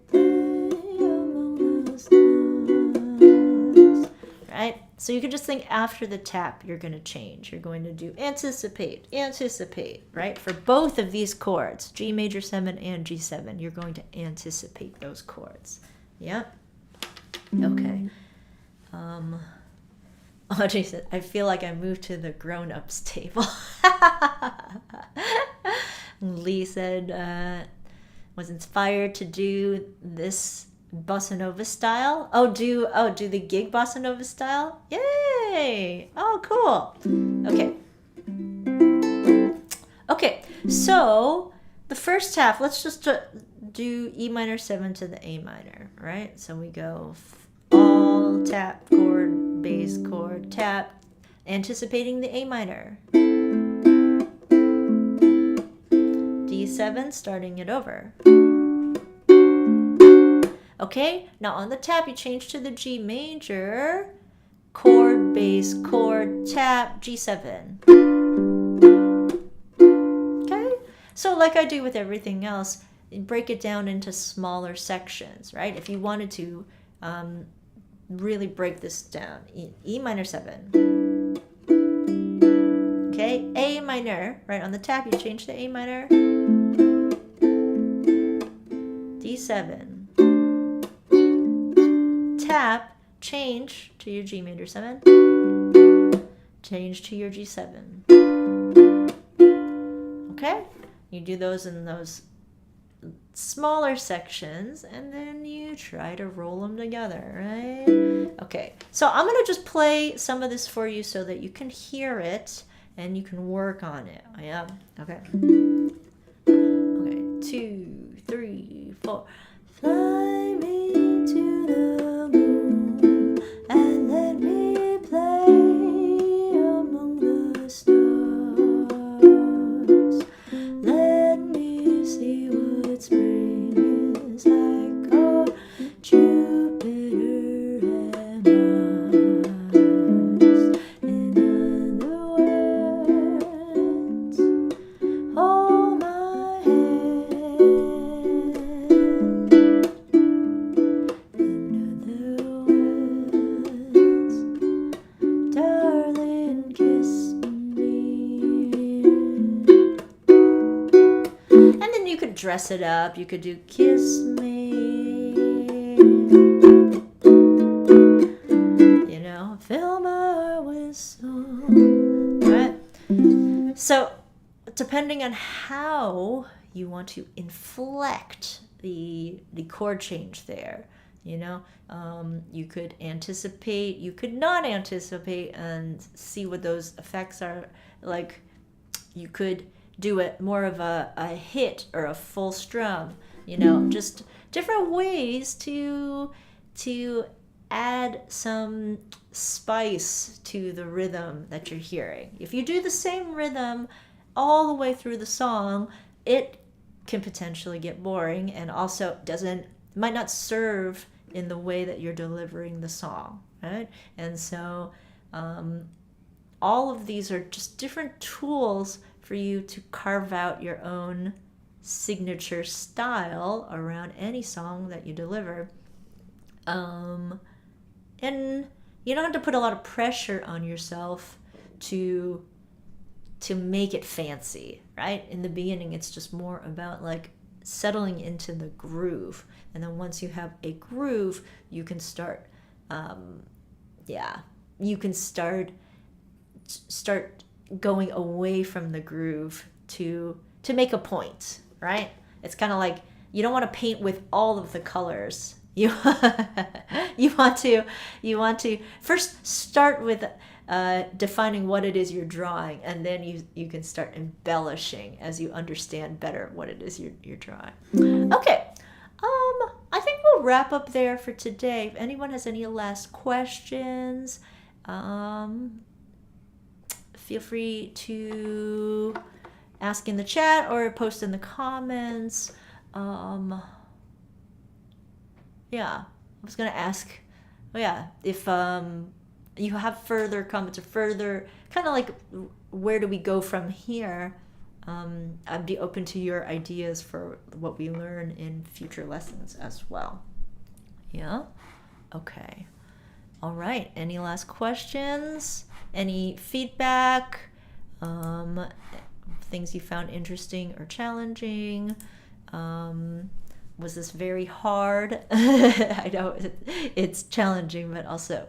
Play among the stars. Right? So you can just think after the tap you're going to change. You're going to do anticipate, anticipate, right? For both of these chords, G major 7 and G7, you're going to anticipate those chords. Yep. Okay. Audrey said, I feel like I moved to the grown-ups table. Lee said, was inspired to do this Bossanova style. Do the gig Bossanova style. Yay! Oh, cool. Okay, so the first half, let's just do E minor 7 to the A minor, right? So we go all, tap, chord, bass, chord, tap, anticipating the A minor. D7, starting it over. Okay, now on the tap, you change to the G major, chord, bass, chord, tap, G7. Okay, so like I do with everything else, break it down into smaller sections, right? If you wanted to really break this down, E minor 7. Okay, A minor, right on the tap, you change to A minor, D7. Tap, change to your G major 7, change to your G7. Okay, you do those in those smaller sections and then you try to roll them together, right? Okay, so I'm gonna just play some of this for you so that you can hear it and you can work on it. Yeah, okay. Okay, 2, 3, 4. Fly me to the moon and let me play among the stars. Let me see what spring is like on Jupiter and Mars. In other words, hold my hand. Dress it up. You could do kiss me, fill my heart with song, right? So depending on how you want to inflect the chord change there, you could anticipate, you could not anticipate, and see what those effects are like. You could do it more of a hit or a full strum, just different ways to add some spice to the rhythm that you're hearing. If you do the same rhythm all the way through the song, it can potentially get boring, and also might not serve in the way that you're delivering the song, right? And so all of these are just different tools for you to carve out your own signature style around any song that you deliver. And you don't have to put a lot of pressure on yourself to make it fancy, right? In the beginning, it's just more about like settling into the groove. And then once you have a groove, you can start, you can start going away from the groove to make a point, right? It's kind of like you don't want to paint with all of the colors. You want to first start with defining what it is you're drawing, and then you can start embellishing as you understand better what it is you're drawing. Okay, I think we'll wrap up there for today. If anyone has any last questions, feel free to ask in the chat or post in the comments. I was gonna ask, if you have further comments or further kind of like where do we go from here, I'd be open to your ideas for what we learn in future lessons as well. Okay, all right, any last questions, any feedback, things you found interesting or challenging? Was this very hard? I know it's challenging, but also,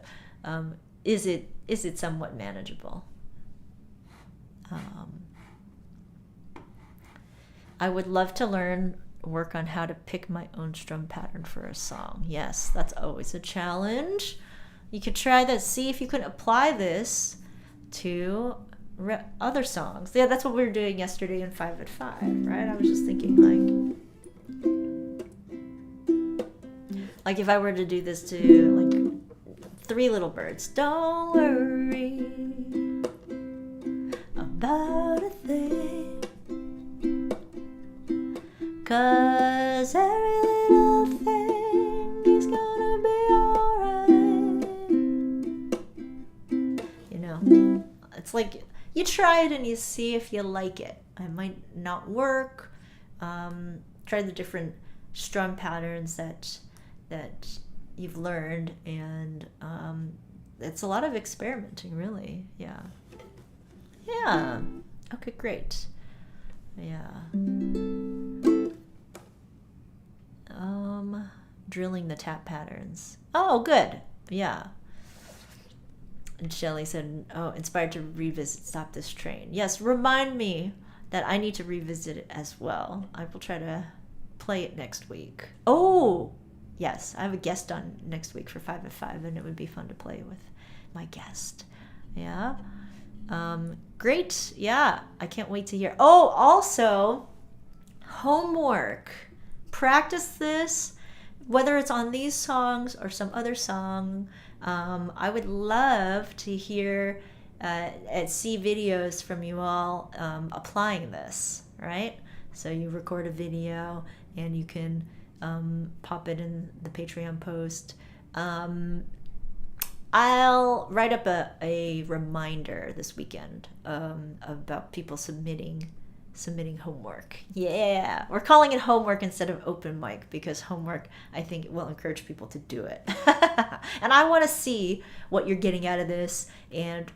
is it somewhat manageable? I would love to work on how to pick my own strum pattern for a song. Yes, that's always a challenge. You could try that. See if you can apply this to other songs. Yeah, that's what we were doing yesterday in 5 at 5, right? I was just thinking like if I were to do this to like Three Little Birds. Don't worry about a thing, 'cause every little thing is gonna be alright. It's like you try it and you see if you like it. It might not work. Try the different strum patterns that you've learned, and it's a lot of experimenting, really. Yeah. Okay, great. Drilling the tap patterns. Oh, good. Yeah. And Shelly said, inspired to revisit Stop This Train. Yes, remind me that I need to revisit it as well. I will try to play it next week. Oh, yes, I have a guest on next week for 5 at 5, and it would be fun to play with my guest. Yeah. Great. Yeah, I can't wait to hear. Oh, also, homework. Practice this, whether it's on these songs or some other song. I would love to hear and see videos from you all applying this, right? So you record a video and you can pop it in the Patreon post. I'll write up a reminder this weekend about people submitting homework. Yeah, we're calling it homework instead of open mic because homework, I think, will encourage people to do it. And I want to see what you're getting out of this and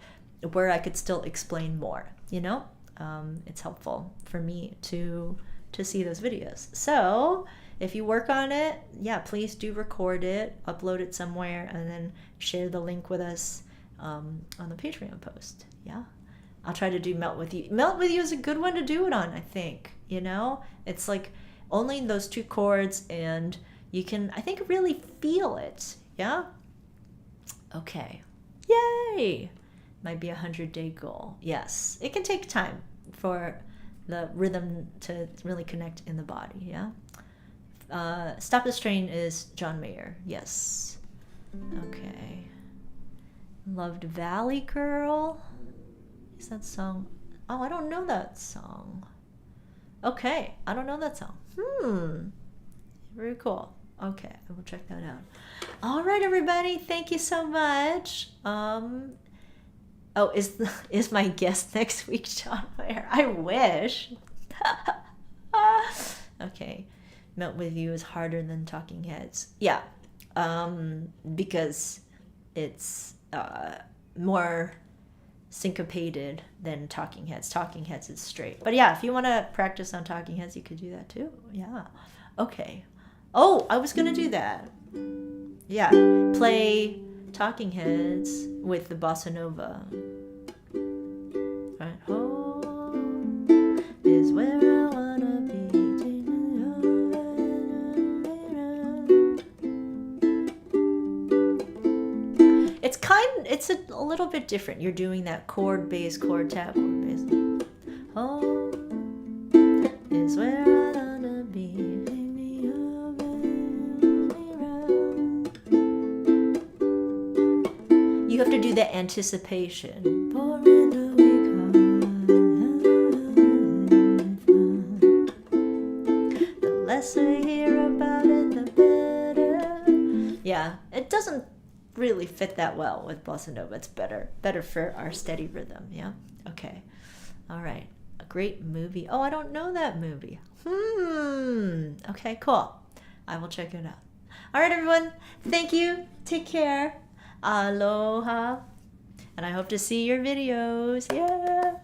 where I could still explain more. It's helpful for me to see those videos. So if you work on it, please do record it, upload it somewhere, and then share the link with us on the Patreon post. I'll try to do Melt With You. Melt With You is a good one to do it on, I think. It's like only those two chords, and you can, I think, really feel it. Yeah? Okay. Yay! Might be a 100-day goal. Yes. It can take time for the rhythm to really connect in the body. Yeah? Stop This Train is John Mayer. Yes. Okay. Loved Valley Girl. Is that song? Oh, I don't know that song. Okay, I don't know that song. Very cool. Okay, I will check that out. All right, everybody, thank you so much. Oh, is my guest next week John Mayer? I wish. Okay, Melt with You is harder than Talking Heads. Yeah, because it's more syncopated than Talking Heads. Talking Heads is straight. But yeah, if you want to practice on Talking Heads, you could do that too. Yeah. Okay. Oh, I was gonna do that. Yeah, play Talking Heads with the Bossanova. Right. Home is where I wanna be. It's a little bit different. You're doing that chord, bass, chord, tap, chord, bass. Home is where I wanna be. You have to do the anticipation. Pouring the week, the less I hear about it, the better. Yeah, it doesn't really fit that well with bossa nova. It's better for our steady rhythm. Yeah. Okay. All right. A great movie. Oh, I don't know that movie. Okay, cool. I will check it out. All right, everyone. Thank you. Take care. Aloha. And I hope to see your videos. Yeah.